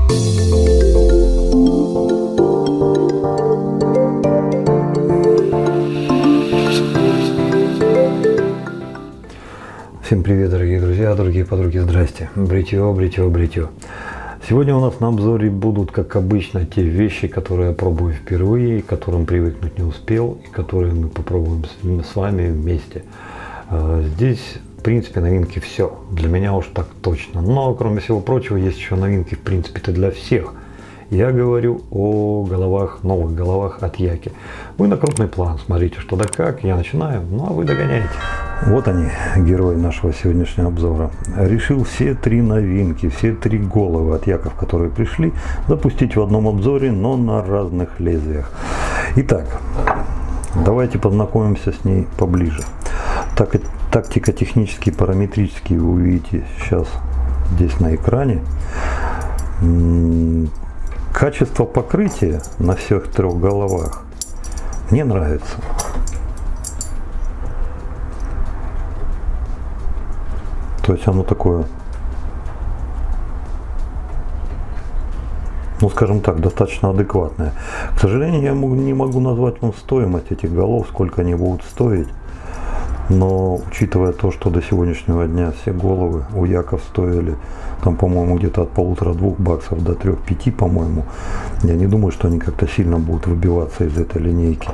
Всем привет, дорогие друзья, дорогие подруги, здрасте. Бритье, бритье, бритье. Сегодня у нас на обзоре будут, как обычно, те вещи, которые я пробую впервые, к которым привыкнуть не успел, и которые мы попробуем с вами вместе. Здесь, в принципе, новинки все. Для меня уж так точно. Но, кроме всего прочего, есть еще новинки, в принципе-то, для всех. Я говорю о головах, новых головах от Яки. Вы на крупный план смотрите, что да как. Я начинаю, ну а вы догоняете. Вот они, герои нашего сегодняшнего обзора. Решил все три новинки, все три головы от Яков, которые пришли, запустить в одном обзоре, но на разных лезвиях. Итак, давайте познакомимся с ней поближе. Тактико-технический, параметрический вы увидите сейчас здесь на экране. Качество покрытия на всех трех головах мне нравится. То есть оно такое, ну скажем так, достаточно адекватное. К сожалению, я не могу назвать вам стоимость этих голов, сколько они будут стоить. Но учитывая то, что до сегодняшнего дня все головы у Яков стоили, там, по-моему, где-то от 1,5-2 баксов до 3-5, по-моему, я не думаю, что они как-то сильно будут выбиваться из этой линейки.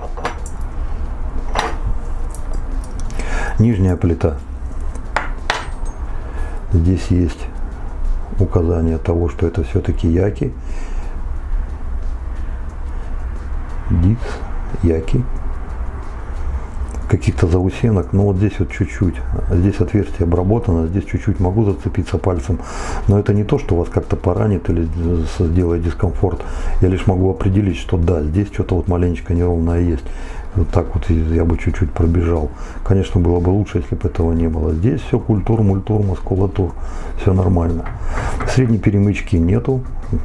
Нижняя плита. Здесь есть указание того, что это все-таки Яки. Дикс, Яки. Каких-то заусенок, но вот здесь вот чуть-чуть, здесь отверстие обработано, здесь чуть-чуть могу зацепиться пальцем, но это не то, что вас как-то поранит или сделает дискомфорт. Я лишь могу определить, что да, здесь что-то вот маленечко неровное есть. Вот так вот я бы чуть-чуть пробежал. Конечно, было бы лучше, если бы этого не было. Здесь все культур, мультур, мускулатур, все нормально. Средней перемычки нету,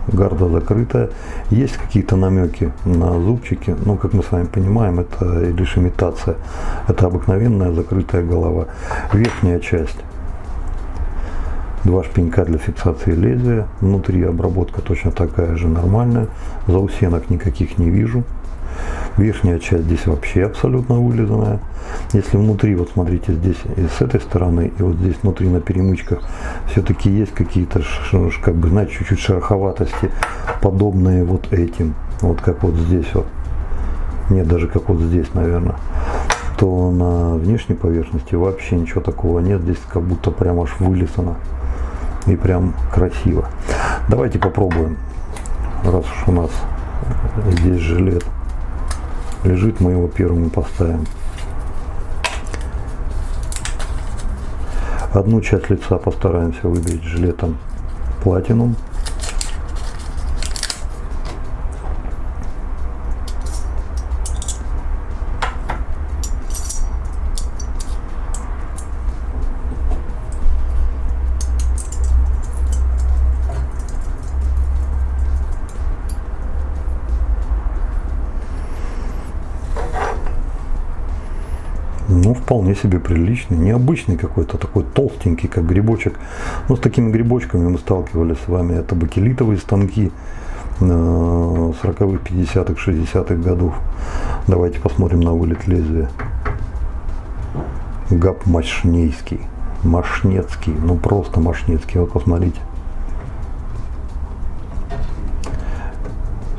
гарда закрытая. Есть какие-то намеки на зубчики, но, как мы с вами понимаем, это лишь имитация. Это обыкновенная закрытая голова. Верхняя часть. Два шпенька для фиксации лезвия. Внутри обработка точно такая же нормальная. Заусенок никаких не вижу. Верхняя часть здесь вообще абсолютно вылизанная. Если внутри, вот смотрите, здесь и с этой стороны, и вот здесь внутри на перемычках все-таки есть какие-то, как бы, знаете, чуть-чуть шероховатости, подобные вот этим. Вот как вот здесь вот. Нет, даже как вот здесь, наверное. То на внешней поверхности вообще ничего такого нет. Здесь как будто прям аж вылизано. И прям красиво. Давайте попробуем. Раз уж у нас здесь жилет лежит, мы его первым и поставим. Одну часть лица постараемся выбить жилетом Platinum. Ну, вполне себе приличный, необычный какой-то, такой толстенький, как грибочек. Но с такими грибочками мы сталкивались с вами. Это бакелитовые станки 40-х, 50-х, 60-х годов. Давайте посмотрим на вылет лезвия. Габ Мошнецкий. Мошнецкий, ну просто Мошнецкий, вот посмотрите.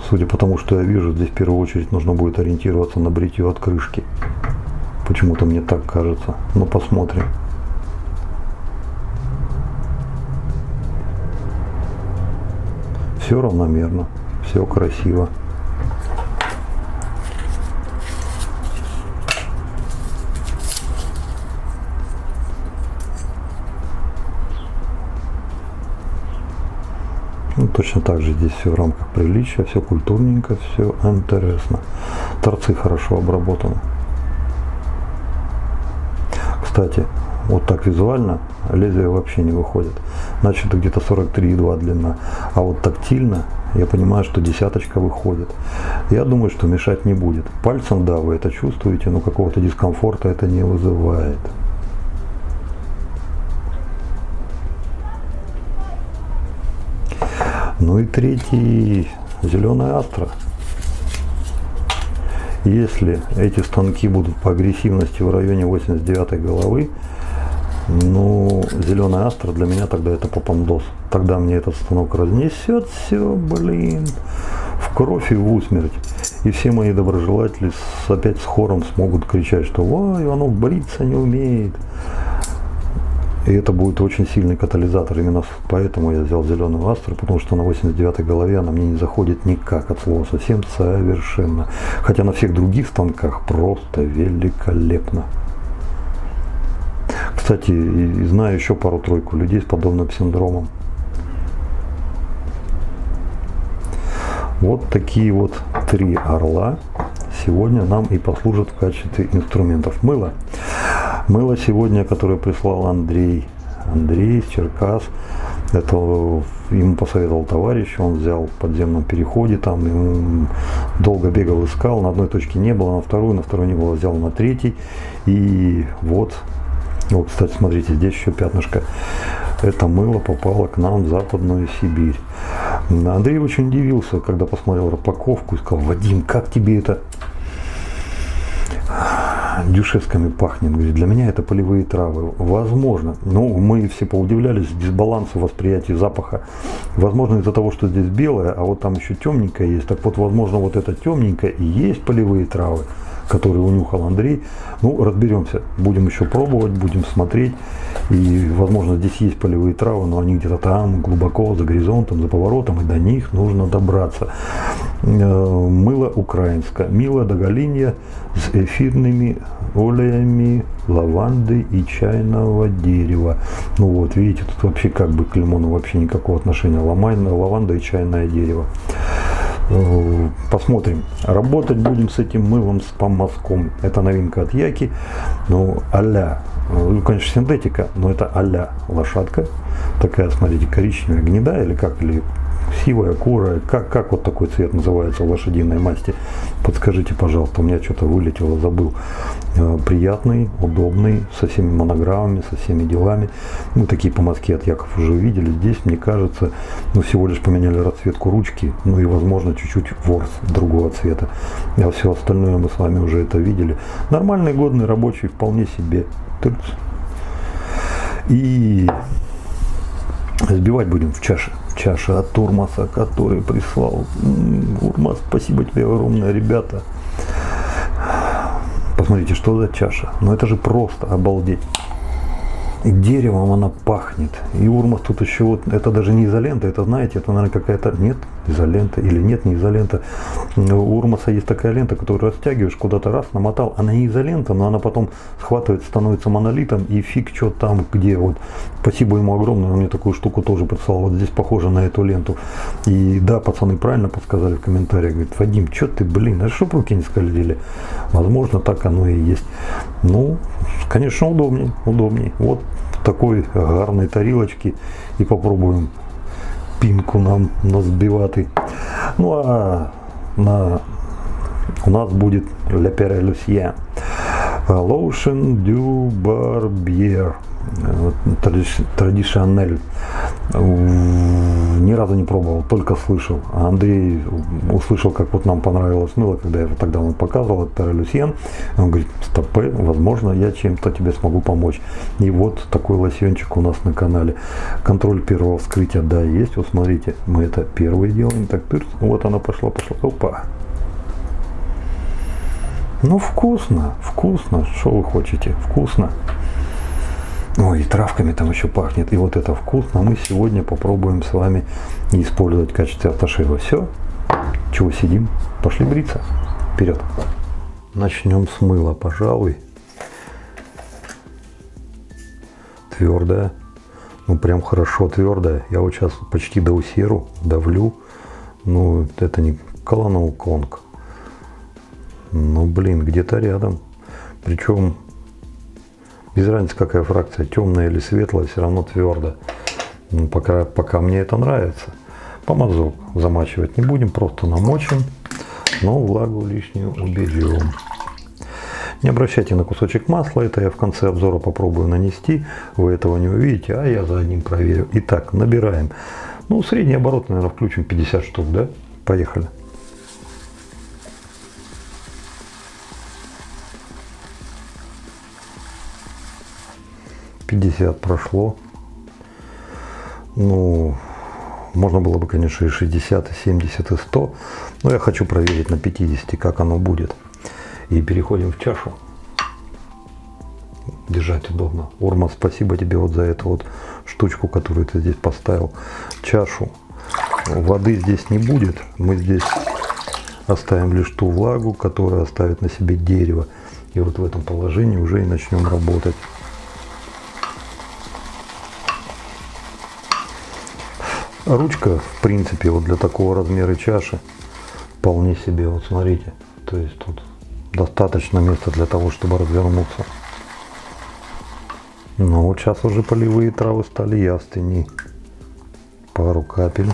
Судя по тому, что я вижу, здесь в первую очередь нужно будет ориентироваться на бритье от крышки. Почему-то мне так кажется. Но посмотрим. Все равномерно, все красиво. Ну, точно так же здесь все в рамках приличия, все культурненько, все интересно. Торцы хорошо обработаны. Кстати, вот так визуально лезвие вообще не выходит. Значит, это где-то 43,2 длина. А вот тактильно я понимаю, что десяточка выходит. Я думаю, что мешать не будет. Пальцем, да, вы это чувствуете, но какого-то дискомфорта это не вызывает. Ну и третий зеленая Астра. Если эти станки будут по агрессивности в районе 89 головы, ну, зеленая Астра для меня тогда это попандос. Тогда мне этот станок разнесет все, блин, в кровь и в усмерть. И все мои доброжелатели опять с хором смогут кричать, что «Ой, Иванов бриться не умеет». И это будет очень сильный катализатор. Именно поэтому я взял зеленую Астру, потому что на 89-й голове она мне не заходит никак от слова совсем совершенно. Хотя на всех других станках просто великолепно. Кстати, знаю еще пару-тройку людей с подобным синдромом. Вот такие вот 3 орла сегодня нам и послужат в качестве инструментов. Мыло. Мыло сегодня, которое прислал Андрей из Черкас. Это ему посоветовал товарищ, он взял в подземном переходе, там долго бегал, искал, на одной точке не было, на второй не было, взял на третий. И вот, кстати, смотрите, здесь еще пятнышко. Это мыло попало к нам в Западную Сибирь. Андрей очень удивился, когда посмотрел распаковку и сказал: Вадим, как тебе это дюшесками пахнет? Говорит, для меня это полевые травы. Возможно. Ну, мы все поудивлялись дисбалансу восприятия запаха. Возможно, из-за того, что здесь белое, а вот там еще темненькое есть. Так вот, возможно, вот это темненькое и есть полевые травы, которые унюхал Андрей. Ну, разберемся. Будем еще пробовать, будем смотреть. И, возможно, здесь есть полевые травы, но они где-то там, глубоко, за горизонтом, за поворотом, и до них нужно добраться. Мыло украинское. Мило до голинья с эфирными олеями лаванды и чайного дерева. Ну вот, видите, тут вообще как бы к лимону вообще никакого отношения. Лаванда и чайное дерево. Посмотрим. Работать будем с этим мылом, с помазком. Это новинка от Яки. Ну, а-ля, конечно, синтетика, но это а-ля лошадка. Такая, смотрите, коричневая гнеда или как, или сивая, курая. Как вот такой цвет называется в лошадиной масти? Подскажите, пожалуйста, у меня что-то вылетело, забыл. Приятный, удобный, со всеми монограммами, со всеми делами. Мы такие помазки от Яков уже видели. Здесь, мне кажется, всего лишь поменяли расцветку ручки, ну и, возможно, чуть-чуть ворс другого цвета. А все остальное мы с вами уже это видели. Нормальный, годный, рабочий, вполне себе. И сбивать будем в чаше. Чаша от Урмаса, который прислал. Урмас, спасибо тебе огромное, ребята. Посмотрите, что за чаша. Ну это же просто обалдеть. И деревом она пахнет. И Урмас тут еще вот, это даже не изолента, это, знаете, это, наверное, какая-то, нет, изолента или нет, не изолента. У Урмаса есть такая лента, которую растягиваешь, куда-то раз намотал. Она не изолента, но она потом схватывает, становится монолитом, и фиг что там, где вот. Спасибо ему огромное, он мне такую штуку тоже прислал. Вот здесь похоже на эту ленту. И да, пацаны правильно подсказали в комментариях. Говорит, Вадим, что ты, блин, а чтоб руки не скользили? Возможно, так оно и есть. Ну, конечно, удобней. Вот в такой гарной тарелочке и попробуем пинку нам насбивати. Ну а у нас будет Le Père Lucien Lotion du Barbier Традиционель. Ни разу не пробовал, только слышал. А Андрей услышал, как вот нам понравилось мыло, когда я тогда он показывал, это Père Lucien. Он говорит, стопэ, возможно, я чем-то тебе смогу помочь. И вот такой лосьончик у нас на канале. Контроль первого вскрытия, да, есть. Вот смотрите, мы это первое делаем. Так, вот она пошла. Опа. Ну, вкусно. Что вы хотите? Вкусно. Ой, и травками там еще пахнет. И вот это вкусно. Мы сегодня попробуем с вами использовать в качестве автошева. Все. Чего сидим? Пошли бриться. Вперед. Начнем с мыла, пожалуй. Твердое. Ну, прям хорошо твердое. Я вот сейчас почти до усеру давлю. Ну, это не Колонау Конг. Ну, блин, где-то рядом. Причем без разницы, какая фракция, темная или светлая, все равно твердо. Ну, пока мне это нравится. Помазок замачивать не будем, просто намочим, но влагу лишнюю уберем. Не обращайте на кусочек масла, это я в конце обзора попробую нанести. Вы этого не увидите, а я за одним проверю. Итак, набираем Ну, средний оборот, наверное, включим 50 штук, да? Поехали. Прошло. Ну, можно было бы, конечно, и 60, и 70, и 100. Но я хочу проверить на 50, как оно будет. И переходим в чашу. Держать удобно. Урма, спасибо тебе вот за эту вот штучку, которую ты здесь поставил. Чашу. Воды здесь не будет. Мы здесь оставим лишь ту влагу, которая оставит на себе дерево. И вот в этом положении уже и начнем работать. Ручка, в принципе, вот для такого размера чаши вполне себе, вот смотрите, то есть тут достаточно места для того, чтобы развернуться. Но вот сейчас уже полевые травы стали явственней. Пару капель.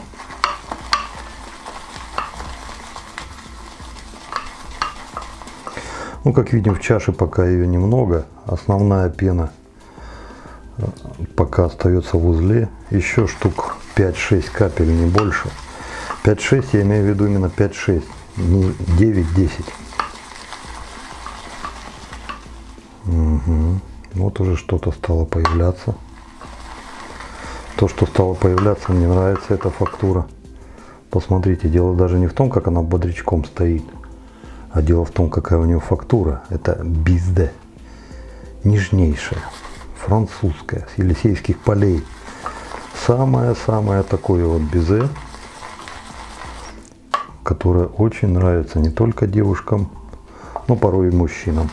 Ну, как видим, в чаше пока ее немного. Основная пена пока остается в узле. Еще штук 5-6 капель, не больше. 5-6, я имею в виду именно 5-6, не 9-10. Угу. Вот уже что-то стало появляться. То, что стало появляться, мне нравится эта фактура. Посмотрите, дело даже не в том, как она бодрячком стоит, а дело в том, какая у нее фактура. Это bizde. Нежнейшая, французская, с Елисейских полей. Самое-самое такое вот безе, которое очень нравится не только девушкам, но порой и мужчинам.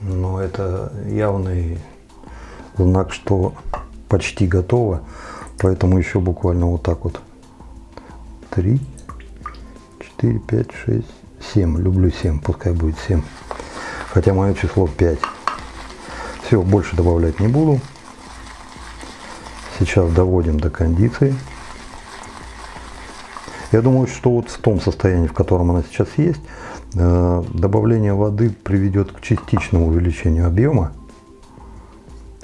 Но это явный знак, что почти готово, поэтому еще буквально вот так вот 3, 4, 5, 6, 7. Люблю 7, пускай будет 7. Хотя мое число 5. Все, больше добавлять не буду. Сейчас доводим до кондиции. Я думаю, что вот в том состоянии, в котором она сейчас есть, добавление воды приведет к частичному увеличению объема.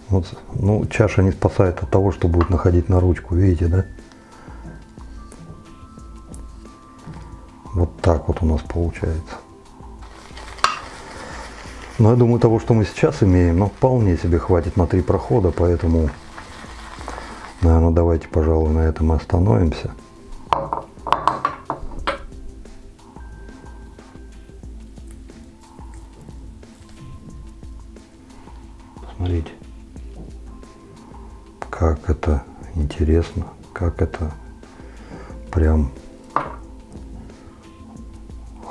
Вот, ну, чаша не спасает от того, что будет находить на ручку, видите, да? Вот так вот у нас получается. Но я думаю, того, что мы сейчас имеем, ну, вполне себе хватит на 3 прохода, поэтому, наверное, давайте, пожалуй, на этом и остановимся. Посмотрите, как это интересно, как это прям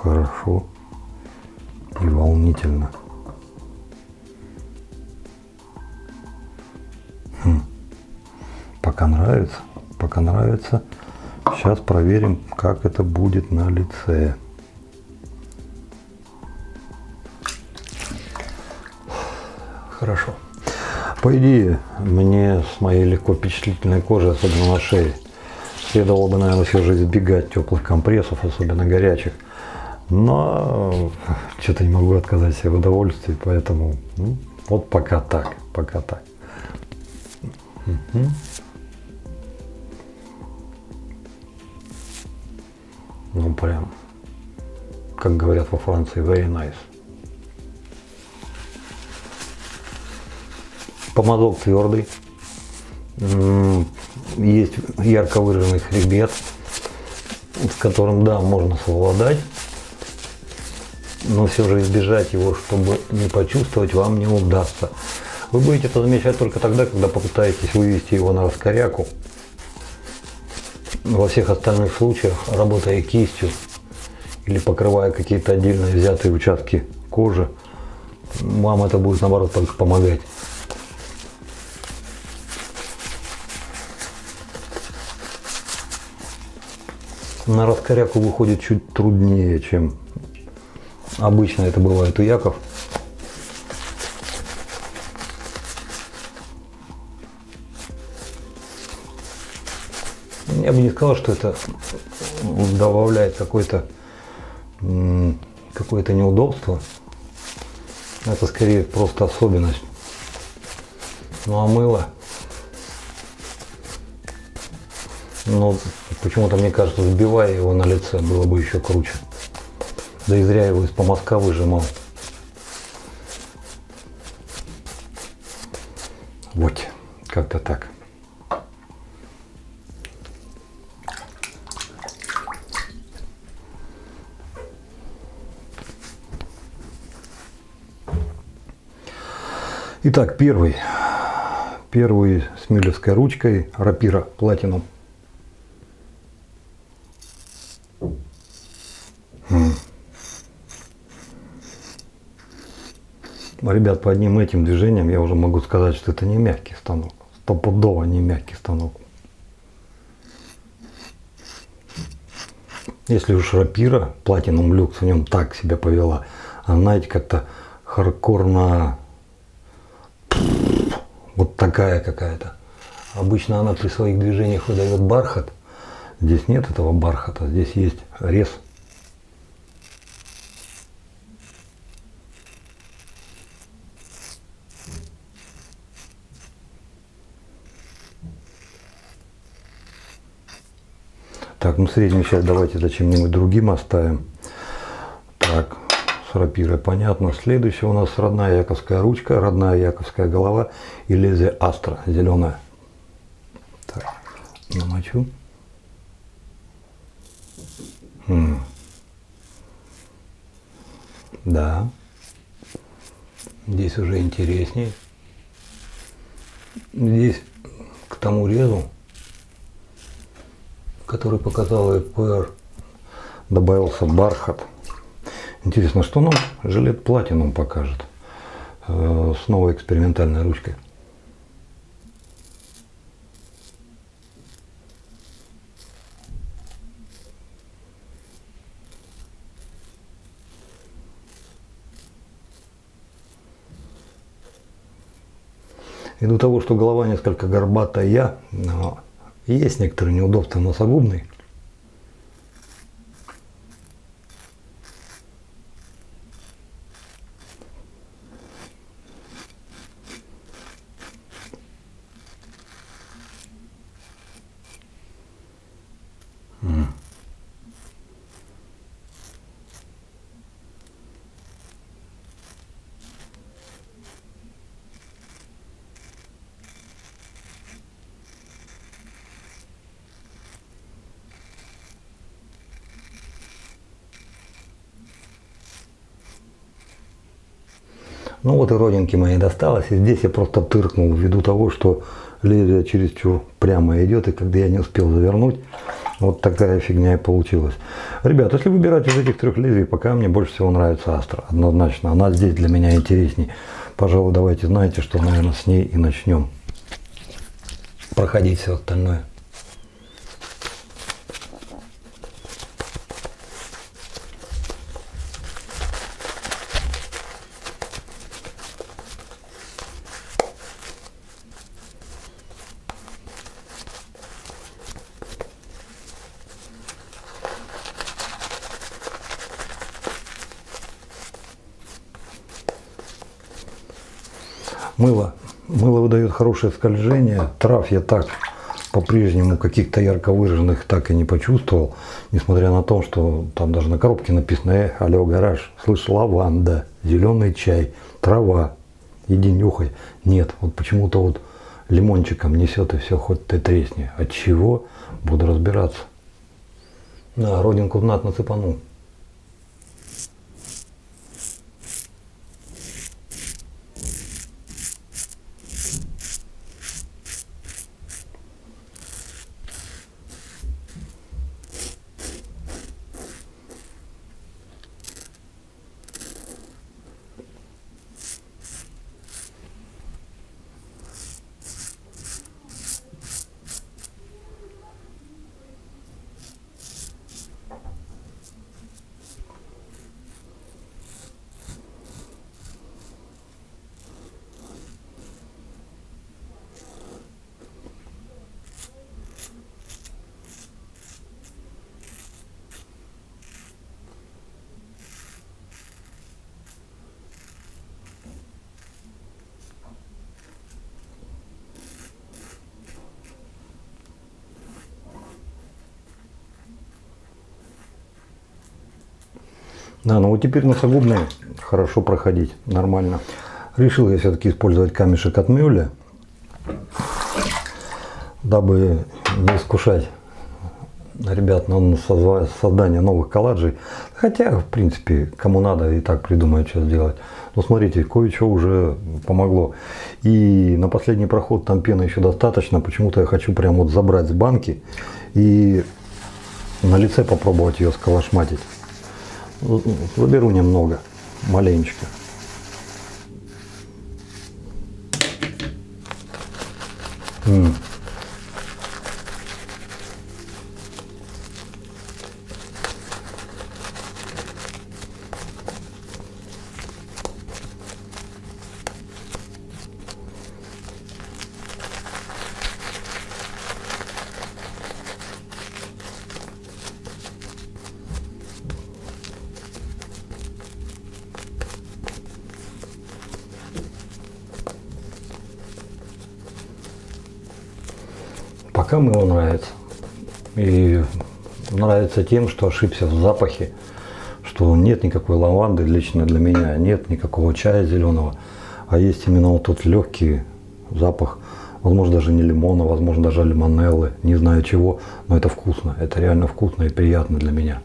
хорошо и волнительно. Пока нравится, пока нравится. Сейчас проверим, как это будет на лице. Хорошо. По идее, мне с моей легко впечатлительной кожей, особенно на шее, следовало бы, наверное, все же избегать теплых компрессов, особенно горячих. Но что-то не могу отказать себе в удовольствии, поэтому ну, вот пока так, пока так. Угу. Ну прям, как говорят во Франции, very nice. Помазок твердый, есть ярко выраженный хребет, с которым, да, можно совладать, но все же избежать его, чтобы не почувствовать, вам не удастся. Вы будете это замечать только тогда, когда попытаетесь вывести его на раскоряку. Во всех остальных случаях, работая кистью или покрывая какие-то отдельно взятые участки кожи, вам это будет, наоборот, только помогать. На раскоряку выходит чуть труднее, чем обычно это бывает у яков. Я бы не сказал, что это добавляет какое-то неудобство. Это скорее просто особенность. Ну а мыло, ну почему-то мне кажется, сбивая его на лице, было бы еще круче. Да и зря его из помазка выжимал. Вот, как-то так. Итак, первый с мюллерской ручкой рапира Platinum. Ребят, по одним этим движениям я уже могу сказать, что это не мягкий станок. Стопудово не мягкий станок. Если уж рапира Platinum Lux в нем так себя повела, она, знаете, как-то хардкорно вот такая какая-то. Обычно она при своих движениях выдает бархат. Здесь нет этого бархата, здесь есть рез. Так, ну среднюю часть давайте зачем-нибудь другим оставим. Так, с рапирой понятно. Следующая у нас родная яковская ручка, родная яковская голова и лезвие Астра зеленое. Так, намочу. Да. Здесь уже интересней. Здесь к тому резу, который показал ЭПР, добавился бархат. Интересно, что нам жилет Platinum покажет с новой экспериментальной ручкой. Ввиду того, что голова несколько горбатая, есть некоторые неудобства носогубной. Ну вот и родинки мои досталось, и здесь я просто тыркнул ввиду того, что лезвие чересчур прямо идет, и когда я не успел завернуть, вот такая фигня и получилась. Ребят, если выбирать из этих трех лезвий, пока мне больше всего нравится Астра, однозначно, она здесь для меня интересней. Пожалуй, давайте, знаете, что, наверное, с ней и начнем проходить все остальное. Мыло выдает хорошее скольжение. Трав я так по-прежнему каких-то ярко выраженных так и не почувствовал. Несмотря на то, что там даже на коробке написано алло, гараж, слышь, лаванда, зеленый чай, трава, иди нюхай. Нет, вот почему-то вот лимончиком несет и все, хоть ты тресни. От чего? Буду разбираться. Да, родинку знатно цепанул. Да, ну вот теперь носогубные хорошо проходить, нормально. Решил я все-таки использовать камешек от Мюлля, дабы не искушать ребят на создание новых коллажей. Хотя, в принципе, кому надо, и так придумает, что сделать. Но смотрите, кое-что уже помогло. И на последний проход там пены еще достаточно. Почему-то я хочу прям вот забрать с банки и на лице попробовать ее сколошматить. Заберу немного, маленечко. Пока мне его нравится. И нравится тем, что ошибся в запахе, что нет никакой лаванды лично для меня, нет никакого чая зеленого, а есть именно вот тот легкий запах, возможно даже не лимона, возможно даже лимонеллы, не знаю чего, но это вкусно, это реально вкусно и приятно для меня.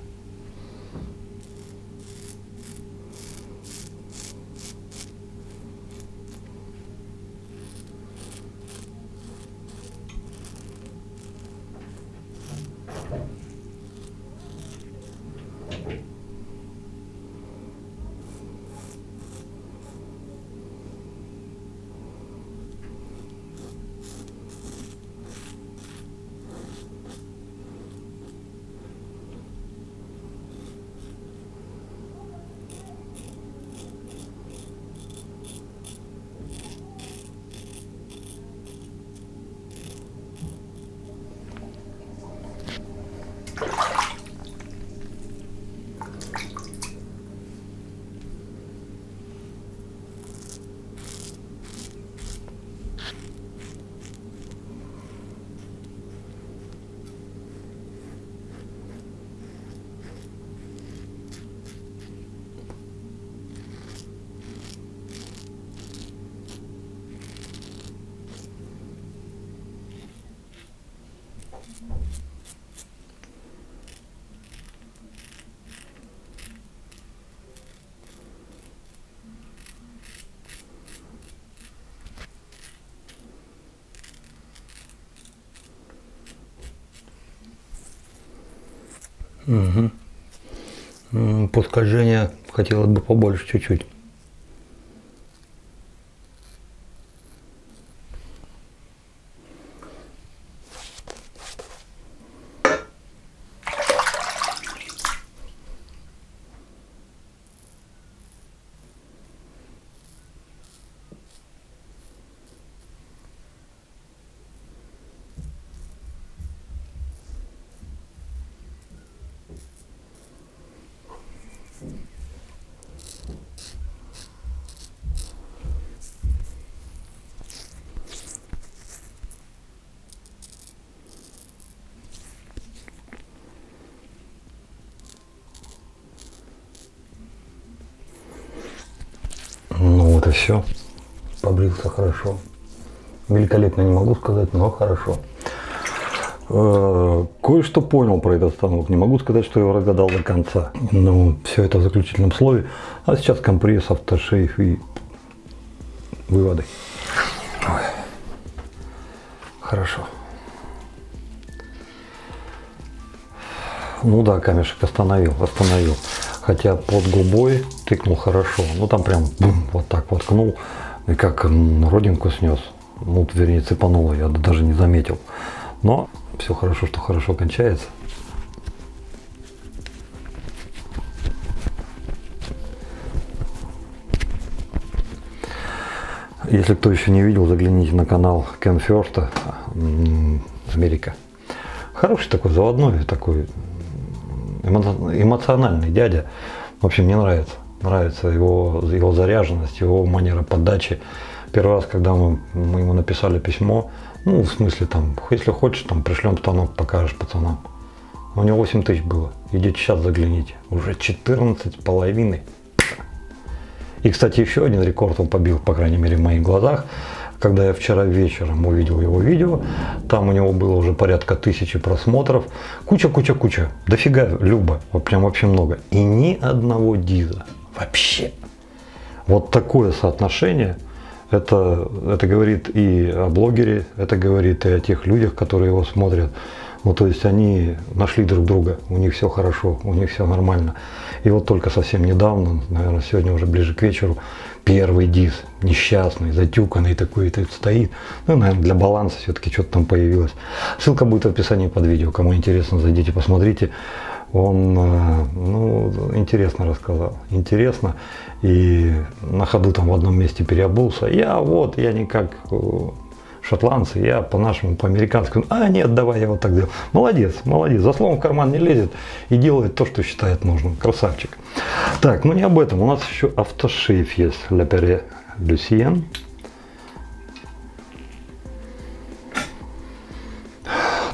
Подскольжения хотелось бы побольше чуть-чуть. Ну вот и все. Побрился хорошо. Великолепно не могу сказать, но хорошо. Кое-что понял про этот станок. Не могу сказать, что я его разгадал до конца. Но все это в заключительном слове. А сейчас компресс, автошейф и выводы. Ой. Хорошо. Ну да, камешек остановил. Хотя под губой тыкнул хорошо. Ну там прям бум, вот так воткнул. И как родинку снес. Ну, вернее, цепануло, я даже не заметил. Но все хорошо, что хорошо кончается. Если кто еще не видел, загляните на канал Ken First, Америка. Хороший такой, заводной, такой эмоциональный дядя. В общем, мне нравится. Нравится его заряженность, его манера подачи. Первый раз, когда мы ему написали письмо, ну, в смысле, там, если хочешь, там, пришлем станок, покажешь пацанам. У него 8 тысяч было. Идите сейчас загляните. Уже 14,5. И, кстати, еще один рекорд он побил, по крайней мере, в моих глазах. Когда я вчера вечером увидел его видео, там у него было уже порядка 1000 просмотров. Куча. Дофига, Люба. Вот прям вообще много. И ни одного диза. Вообще. Вот такое соотношение. Это говорит и о блогере, это говорит и о тех людях, которые его смотрят. Ну, то есть они нашли друг друга, у них все хорошо, у них все нормально. И вот только совсем недавно, наверное, сегодня уже ближе к вечеру, первый диз, несчастный, затюканный такой-то стоит. Ну, наверное, для баланса все-таки что-то там появилось. Ссылка будет в описании под видео. Кому интересно, зайдите, посмотрите. Он, ну, интересно рассказал. Интересно. И на ходу там в одном месте переобулся. Я не как шотландцы, я по-нашему, по-американски. А, нет, давай я вот так делаю. Молодец. За словом в карман не лезет и делает то, что считает нужным. Красавчик. Так, ну не об этом. У нас еще автошейф есть. Le Perret Lucien.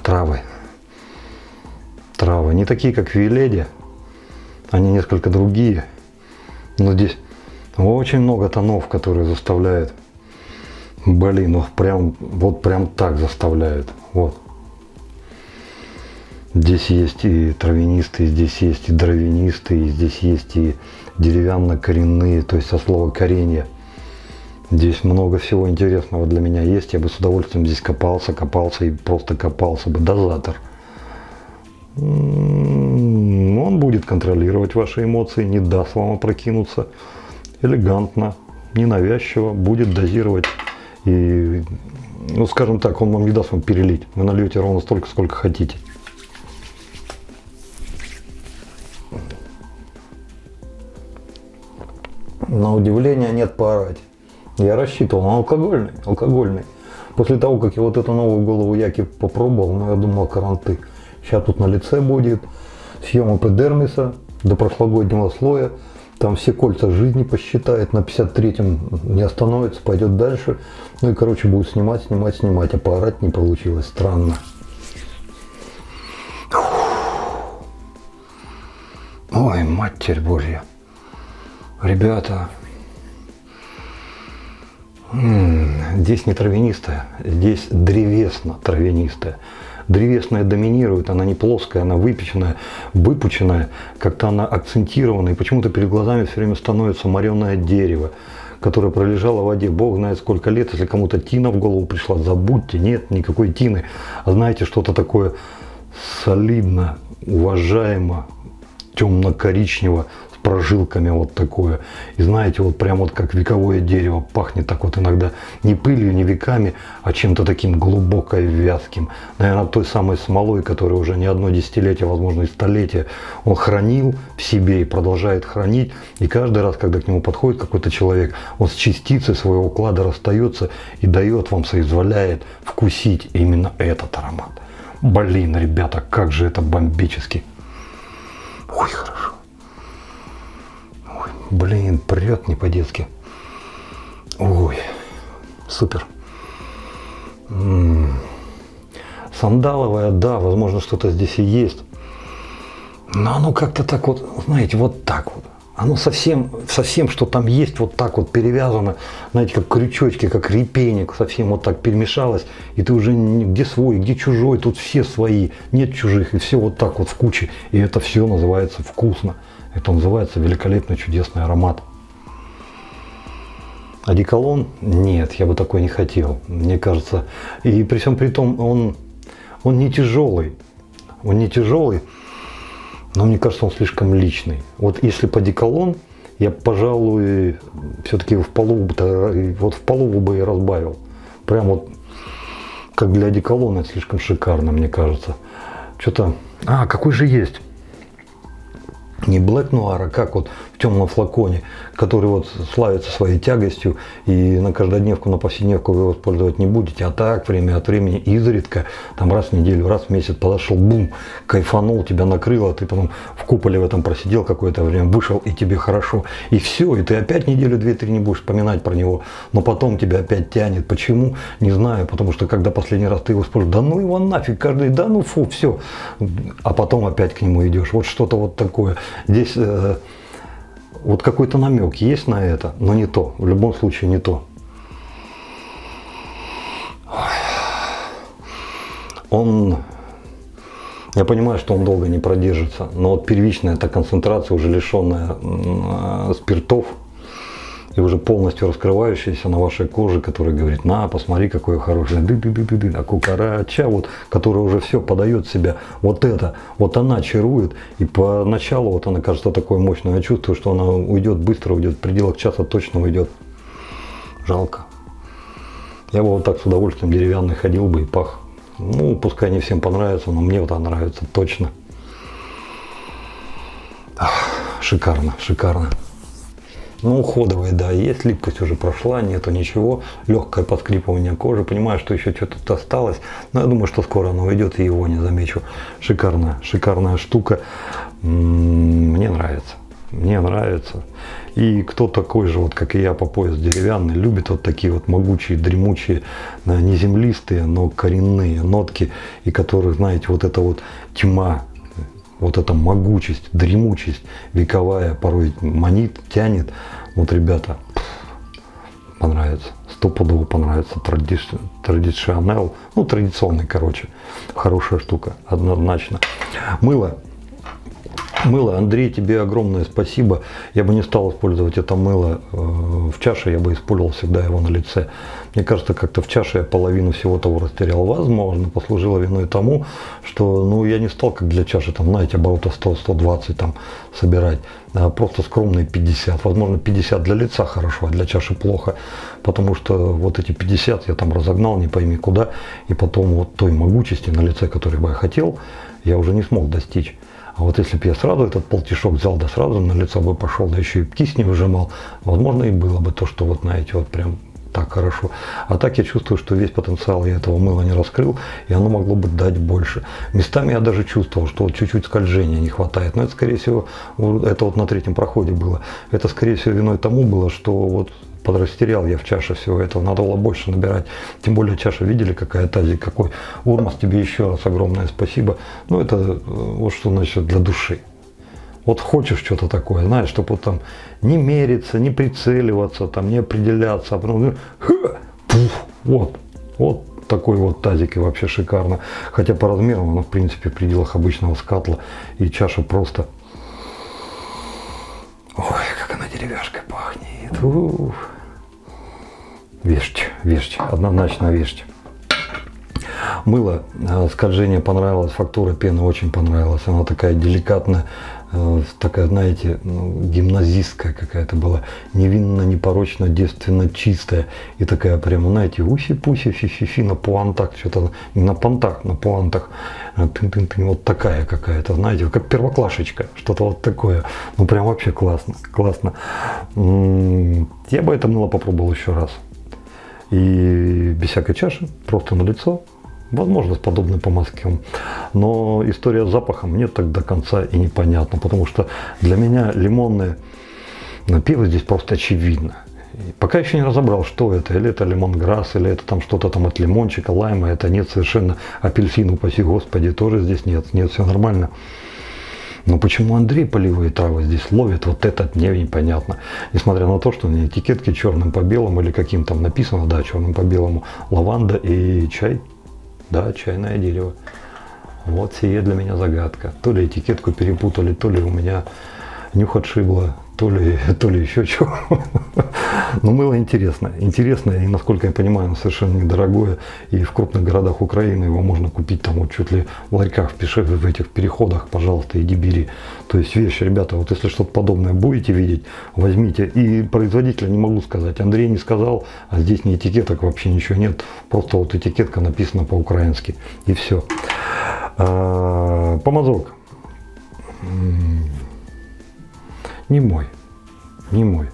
Травы. Не такие, как в Виледе. Они несколько другие. Но здесь очень много тонов, которые заставляют. Блин, ну прям так заставляют. Вот. Здесь есть и травянистые, здесь есть и дровянистые, здесь есть и деревянно-коренные, то есть со слова коренья. Здесь много всего интересного для меня есть. Я бы с удовольствием здесь копался и просто копался бы. Дозатор. Он будет контролировать ваши эмоции, не даст вам опрокинуться. Элегантно, ненавязчиво будет дозировать. И, ну, скажем так, он вам не даст вам перелить. Вы нальете ровно столько, сколько хотите. На удивление нет поорать. Я рассчитывал, он алкогольный. После того, как я вот эту новую голову яки попробовал, ну, я думал, каранты. Сейчас тут на лице будет съем эпидермиса до прошлогоднего слоя. Там все кольца жизни посчитает, на 53-м не остановится, пойдет дальше. Ну и, короче, будет снимать, а поорать не получилось. Странно. Ой, Матерь Божья. Ребята, здесь не травянистая, здесь древесно-травянистая. Древесная доминирует, она не плоская, она выпеченная, выпученная, как-то она акцентированная. И почему-то перед глазами все время становится мореное дерево, которое пролежало в воде бог знает сколько лет. Если кому-то тина в голову пришла, забудьте, нет никакой тины. А знаете, что-то такое солидно, уважаемо, темно-коричнево, с прожилками вот такое. И знаете, вот прям вот как вековое дерево пахнет так вот иногда не пылью, не веками, а чем-то таким глубоко вязким. Наверное, той самой смолой, которая уже не одно десятилетие, возможно, и столетие он хранил в себе и продолжает хранить. И каждый раз, когда к нему подходит какой-то человек, он с частицей своего уклада расстается и дает вам, соизволяет вкусить именно этот аромат. Блин, ребята, как же это бомбически. Ой, хорошо. Ой, блин, прет не по-детски. Ой, супер. Сандаловое, да, возможно, что-то здесь и есть. Но оно как-то так вот, знаете, вот так вот. Оно совсем, что там есть, вот так вот перевязано, знаете, как крючочки, как репейник, совсем вот так перемешалось. И ты уже где свой, где чужой, тут все свои, нет чужих, и все вот так вот в куче. И это все называется вкусно. Это называется великолепный, чудесный аромат. Одеколон? Нет, я бы такой не хотел. Мне кажется, и при всем при том, он не тяжелый. Он не тяжелый. Но мне кажется, он слишком личный. Вот если по одеколон, я, пожалуй, все-таки в полу бы и разбавил. Прям вот, как для одеколона, это слишком шикарно, мне кажется. Что-то... какой же есть? Не Black Noir, а как вот в темном флаконе, который вот славится своей тягостью, и на каждодневку, на повседневку вы его использовать не будете, а так время от времени изредка, там раз в неделю, раз в месяц подошел, бум, кайфанул, тебя накрыло, ты потом в куполе в этом просидел какое-то время, вышел, и тебе хорошо, и все, и ты опять неделю, 2-3 не будешь вспоминать про него, но потом тебя опять тянет. Почему? Не знаю, потому что когда последний раз ты его используешь, да ну его нафиг, каждый, да ну фу, все, а потом опять к нему идешь, вот что-то вот такое. Здесь вот какой-то намек есть на это, но не то, в любом случае не то. Я понимаю, что он долго не продержится, но вот первичная эта концентрация, уже лишенная спиртов и уже полностью раскрывающаяся на вашей коже, которая говорит, на, посмотри, какое хорошее, а кукарача, вот, которая уже все подает себя, вот это, вот она чарует, и поначалу вот она кажется такой мощной, я чувствую, что она уйдет, быстро уйдет, в пределах часа точно уйдет. Жалко. Я бы вот так с удовольствием деревянный ходил бы и пах. Ну, пускай не всем понравится, но мне вот она нравится точно. Шикарно, шикарно. Ну, уходовая, да, есть, липкость уже прошла, нету ничего, легкое поскрипывание кожи, понимаю, что еще что-то осталось, но я думаю, что скоро оно уйдет, и его не замечу. Шикарная, шикарная штука, мне нравится, мне нравится. И кто такой же, вот как и я, по пояс деревянный, любит вот такие вот могучие, дремучие, не землистые, но коренные нотки, и которых, знаете, вот эта вот тьма, вот эта могучесть, дремучесть вековая порой манит, тянет. Вот, ребята, понравится. Стопудово понравится. Традиционный, ну, традиционный, короче. Хорошая штука, однозначно. Мыло. Мыло, Андрей, тебе огромное спасибо. Я бы не стал использовать это мыло в чаше, я бы использовал всегда его на лице. Мне кажется, как-то в чаше я половину всего того растерял. Возможно, послужило виной тому, что ну, я не стал, как для чаши, там, знаете, оборота 100-120 там собирать, а просто скромные 50. Возможно, 50 для лица хорошо, а для чаши плохо, потому что вот эти 50 я там разогнал, не пойми куда, и потом вот той могучести на лице, которой бы я хотел, я уже не смог достичь. А вот если бы я сразу этот полтишок взял, да сразу на лицо бы пошел, да еще и кисть не выжимал, возможно, и было бы то, что вот, знаете, вот прям так хорошо. А так я чувствую, что весь потенциал я этого мыла не раскрыл, и оно могло бы дать больше. Местами я даже чувствовал, что вот чуть-чуть скольжения не хватает. Но это, скорее всего, это вот на третьем проходе было. Это, скорее всего, виной тому было, что вот подрастерял я в чаше всего этого, надо было больше набирать. Тем более чаша, видели, какая тазик, какой. Урмас, тебе еще раз огромное спасибо. Ну, это вот что значит для души. Вот хочешь что-то такое, знаешь, чтобы вот там не мериться, не прицеливаться, там, не определяться, а потом вот такой вот тазик, и вообще шикарно. Хотя по размерам оно, в принципе, в пределах обычного скатла, и чаша просто... Ой, как она деревяшкой пахнет. Вещь, однозначно вещь. Мыло, скольжение понравилось, фактура пены очень понравилась. Она такая деликатная, такая, знаете, гимназистская какая-то была. Невинно, непорочно, девственно чистая. И такая прямо, знаете, уси-пуси, фи-фи-фи на пуантах. Что-то не на понтах, на пуантах. Тын-тын-тын, вот такая какая-то, знаете, как первоклашечка. Что-то вот такое. Ну, прям вообще классно, классно. Я бы это мыло попробовал еще раз. И без всякой чаши, просто на лицо. Возможно, с подобным помазком. Но история с запахом мне так до конца и непонятна, потому что для меня лимонное пиво здесь просто очевидно. И пока еще не разобрал, что это. Или это лимонграсс, или это там что-то там от лимончика, лайма. Это нет совершенно апельсин, упаси господи, тоже здесь нет. Нет, все нормально. Но почему Андрей полевые травы здесь ловит, вот это мне непонятно. Несмотря на то, что на этикетке черным по белому или каким там написано, да, черным по белому, лаванда и чай. Да, чайное дерево. Вот сие для меня загадка. То ли этикетку перепутали, то ли у меня нюх отшибло, то ли еще чего. Но мыло интересное. Интересное, и, насколько я понимаю, оно совершенно недорогое. И в крупных городах Украины его можно купить там вот чуть ли в ларьках, в этих переходах, пожалуйста, иди бери. То есть вещь, ребята, вот если что-то подобное будете видеть, возьмите. И производителя не могу сказать. Андрей не сказал, а здесь ни этикеток вообще ничего нет. Просто вот этикетка написана по-украински. И все. Помазок. Не мой. не мой.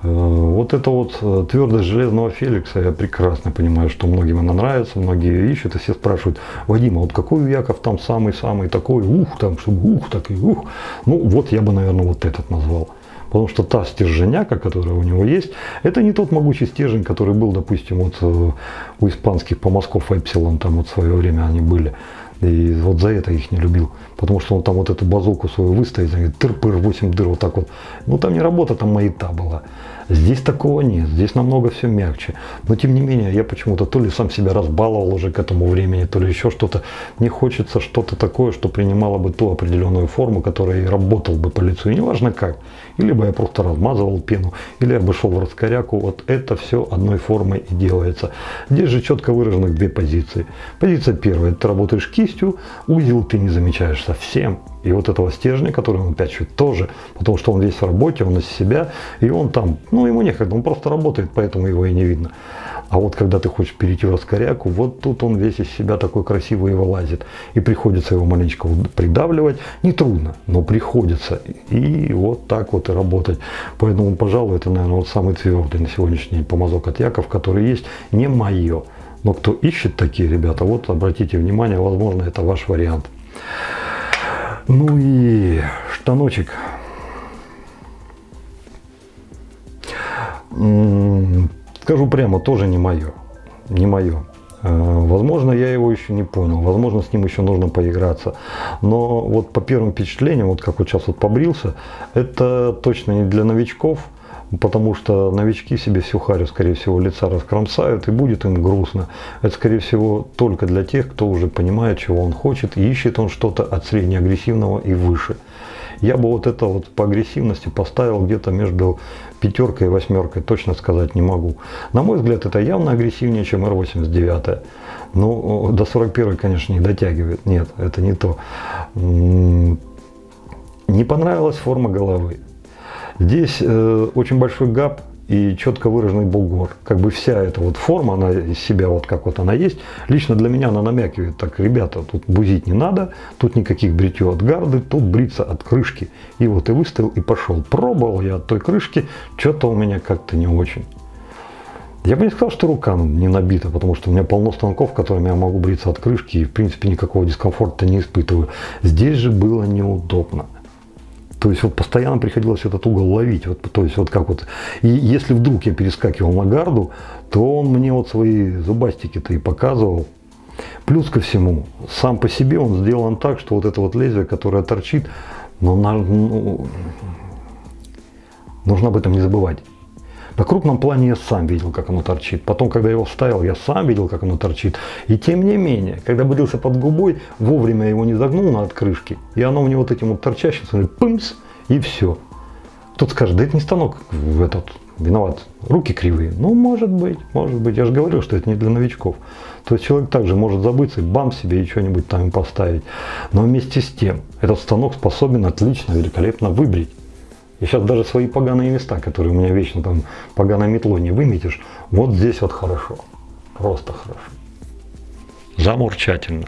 Вот это вот твердость железного Феликса, я прекрасно понимаю, что многим она нравится, многие ищут и все спрашивают: Вадим, а вот какой у Яков там самый-самый такой, там, чтобы так и ух. Ну вот я бы, наверное, вот этот назвал. Потому что та стерженяка, которая у него есть, это не тот могучий стержень, который был, допустим, вот у испанских помазков Эпсилон, там вот в свое время они были. И вот за это я их не любил. Потому что он там вот эту базуку свою выставит, тыр-пыр, 8 дыр, вот так вот. Ну там не работа, там маята была. Здесь такого нет, здесь намного все мягче. Но тем не менее, я почему-то то ли сам себя разбаловал уже к этому времени, то ли еще что-то. Мне хочется что-то такое, что принимало бы ту определенную форму, которая и работал бы по лицу. И неважно как. Или бы я просто размазывал пену, или я бы шел в раскоряку. Вот это все одной формой и делается. Здесь же четко выражены две позиции. Позиция первая, ты работаешь кистью, узел ты не замечаешь совсем. И вот этого стержня, который он опять чуть тоже, потому что он весь в работе, он из себя, и он там, ну ему некогда, он просто работает, поэтому его и не видно. А вот когда ты хочешь перейти в раскоряку, вот тут он весь из себя такой красивый и вылазит. И приходится его маленечко придавливать. Не трудно, но приходится. И вот так вот и работать. Поэтому, пожалуй, это, наверное, вот самый твердый на сегодняшний день помазок от Яков, который есть, не мое. Но кто ищет такие, ребята, вот обратите внимание, возможно, это ваш вариант. Ну и штаночек. Скажу прямо, тоже не мое. Не мое. Возможно, я его еще не понял. Возможно, с ним еще нужно поиграться. Но вот по первым впечатлениям, вот как вот сейчас вот побрился, это точно не для новичков. Потому что новички себе всю харю, скорее всего, лица раскромсают, и будет им грустно. Это, скорее всего, только для тех, кто уже понимает, чего он хочет, и ищет он что-то от среднеагрессивного и выше. Я бы вот это вот по агрессивности поставил где-то между 5 и 8, точно сказать не могу. На мой взгляд, это явно агрессивнее, чем R89. Ну, до 41, конечно, не дотягивает. Нет, это не то. Не понравилась форма головы. Здесь очень большой гап и четко выраженный бугор. Как бы вся эта вот форма, она из себя вот как вот она есть. Лично для меня она намякивает: так, ребята, тут бузить не надо, тут никаких бритьев от гарды, тут бриться от крышки. И вот и выставил, и пошел. Пробовал я от той крышки, что-то у меня как-то не очень. Я бы не сказал, что рука не набита, потому что у меня полно станков, которыми я могу бриться от крышки, и в принципе никакого дискомфорта не испытываю. Здесь же было неудобно. То есть вот постоянно приходилось этот угол ловить. Вот, то есть вот как вот. И если вдруг я перескакивал на гарду, то он мне вот свои зубастики-то и показывал. Плюс ко всему, сам по себе он сделан так, что вот это вот лезвие, которое торчит, нужно об этом не забывать. На крупном плане я сам видел, как оно торчит. Потом, когда я его вставил, я сам видел, как оно торчит. И тем не менее, когда брился под губой, вовремя его не загнул на открышке, и оно мне вот этим вот торчащим, смотри, пымс, и все. Кто-то скажет: да это не станок виноват, руки кривые. Ну, может быть. Я же говорил, что это не для новичков. То есть человек также может забыться и бам себе и что-нибудь там поставить. Но вместе с тем, этот станок способен отлично, великолепно выбрить. И сейчас даже свои поганые места, которые у меня вечно там поганой метлой не выметишь, вот здесь вот хорошо. Просто хорошо. Замурчательно.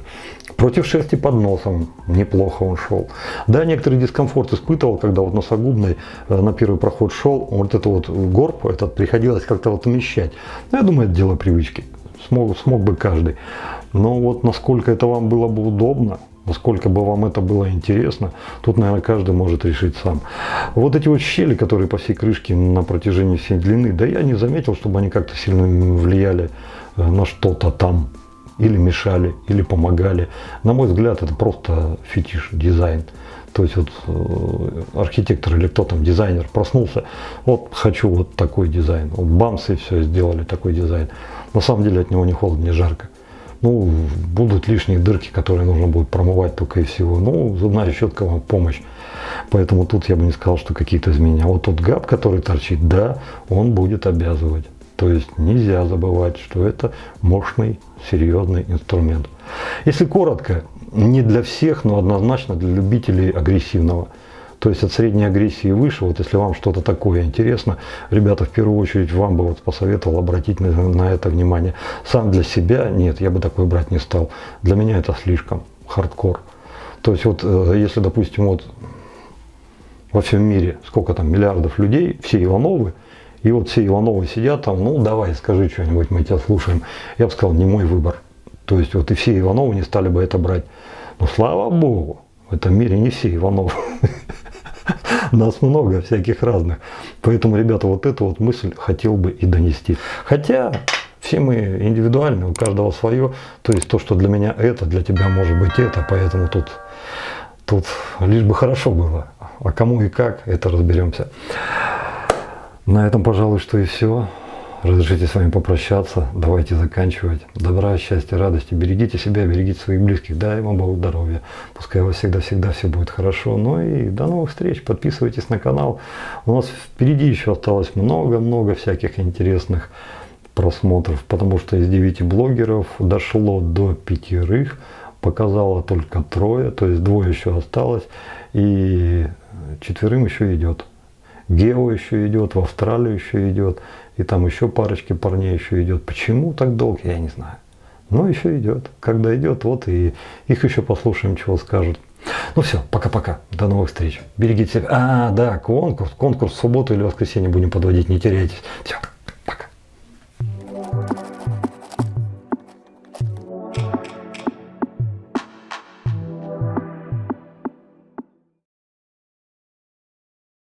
Против шерсти под носом неплохо он шел. Да, некоторый дискомфорт испытывал, когда вот носогубной на первый проход шел, вот это вот горб этот приходилось как-то вот умещать. Но я думаю, это дело привычки. Смог бы каждый. Но вот насколько это вам было бы удобно, насколько бы вам это было интересно, тут, наверное, каждый может решить сам. Вот эти вот щели, которые по всей крышке на протяжении всей длины, да я не заметил, чтобы они как-то сильно влияли на что-то там. Или мешали, или помогали. На мой взгляд, это просто фетиш, дизайн. То есть вот архитектор или кто там, дизайнер проснулся, вот хочу вот такой дизайн. Вот бамсы все сделали такой дизайн. На самом деле от него не холодно, не жарко. Ну, будут лишние дырки, которые нужно будет промывать только и всего. Ну, зубная щетка вам в помощь. Поэтому тут я бы не сказал, что какие-то изменения. А вот тот габ, который торчит, да, он будет обязывать. То есть нельзя забывать, что это мощный, серьезный инструмент. Если коротко, не для всех, но однозначно для любителей агрессивного. То есть от средней агрессии выше, вот если вам что-то такое интересно, ребята, в первую очередь вам бы вот посоветовал обратить на это внимание. Сам для себя, нет, я бы такой брать не стал. Для меня это слишком хардкор. То есть вот если, допустим, вот во всем мире, сколько там миллиардов людей, все Ивановы, и вот все Ивановы сидят там, ну давай, скажи что-нибудь, мы тебя слушаем. Я бы сказал, не мой выбор. То есть вот и все Ивановы не стали бы это брать. Но слава богу, в этом мире не все Ивановы. Нас много всяких разных. Поэтому, ребята, вот эту вот мысль хотел бы и донести. Хотя все мы индивидуальны, у каждого свое. То есть то, что для меня это, для тебя может быть это. Поэтому тут лишь бы хорошо было. А кому и как, это разберемся. На этом, пожалуй, что и все. Разрешите с вами попрощаться. Давайте заканчивать. Добра, счастья, радости. Берегите себя, берегите своих близких. Дай вам Бог здоровья. Пускай у вас всегда-всегда все будет хорошо. Ну и до новых встреч. Подписывайтесь на канал. У нас впереди еще осталось много-много всяких интересных просмотров. Потому что из 9 блогеров дошло до 5. Показало только 3. То есть 2 еще осталось. И 4 еще идет. Гео еще идет, в Австралию еще идет, и там еще парочки парней еще идет. Почему так долго, я не знаю. Но еще идет. Когда идет, вот и их еще послушаем, чего скажут. Ну все, пока-пока. До новых встреч. Берегите себя. Да, конкурс в субботу или воскресенье будем подводить, не теряйтесь. Все.